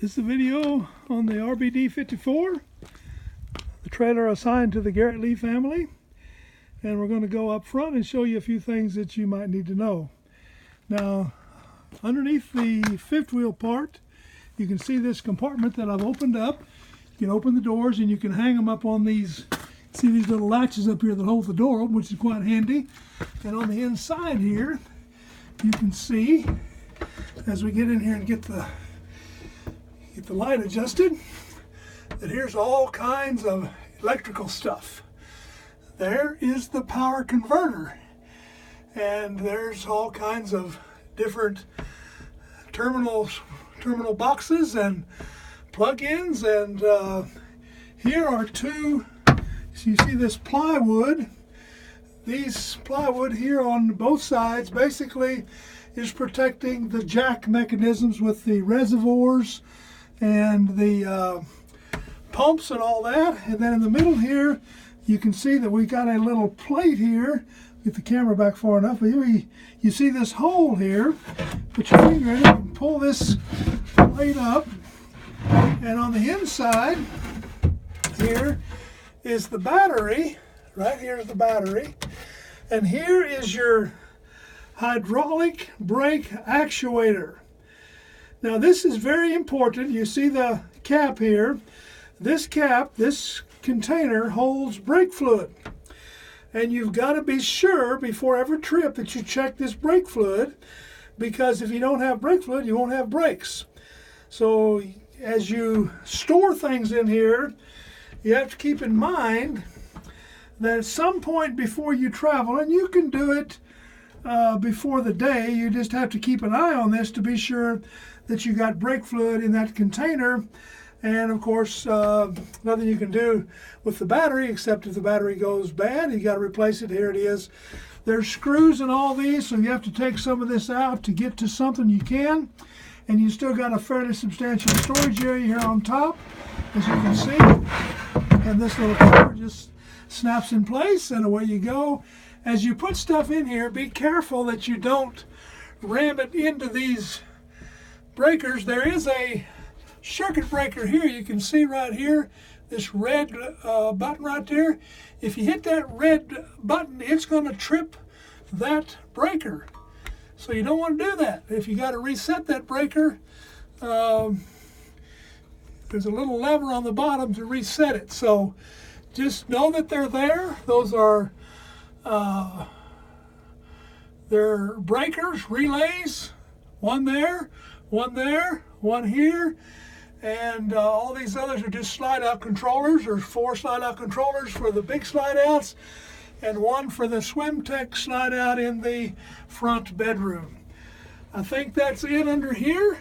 This is a video on the RBD 54, the trailer assigned to the Garrett Lee family. And we're going to go up front and show you a few things that you might need to know. Now, underneath the fifth wheel part, you can see this compartment that I've opened up. You can open the doors and you can hang them up on these, see these little latches up here that hold the door open, which is quite handy. And on the inside here, you can see, as we get in here and get the light adjusted, that here's all kinds of electrical stuff. There is the power converter, and there's all kinds of different terminal boxes and plug-ins, and here are two. So you see this plywood. These plywood here on both sides basically is protecting the jack mechanisms with the reservoirs and the pumps and all that. And then in the middle here, you can see that we got a little plate here. Get the camera back far enough. You see this hole here. Put your finger in it and pull this plate up. And on the inside here is the battery. Right here is the battery. And here is your hydraulic brake actuator. Now this is very important. You see the cap here. This cap, this container holds brake fluid. And you've got to be sure before every trip that you check this brake fluid, because if you don't have brake fluid, you won't have brakes. So as you store things in here, you have to keep in mind that at some point before you travel, and you can do it before the day, you just have to keep an eye on this to be sure that you got brake fluid in that container. And of course, nothing you can do with the battery, except if the battery goes bad, you got to replace it. Here it is. There's screws in all these, so you have to take some of this out to get to something you can. And you still got a fairly substantial storage area here on top, as you can see. And this little cover just snaps in place, and away you go. As you put stuff in here, be careful that you don't ram it into these breakers. There is a circuit breaker here. You can see right here, this red button right there. If you hit that red button, it's going to trip that breaker. So you don't want to do that. If you got to reset that breaker, there's a little lever on the bottom to reset it. So just know that they're there. Those are they're breakers, relays. One there, one here. And all these others are just slide-out controllers. There's 4 slide-out controllers for the big slide-outs and 1 for the SwimTech slide-out in the front bedroom. I think that's it under here.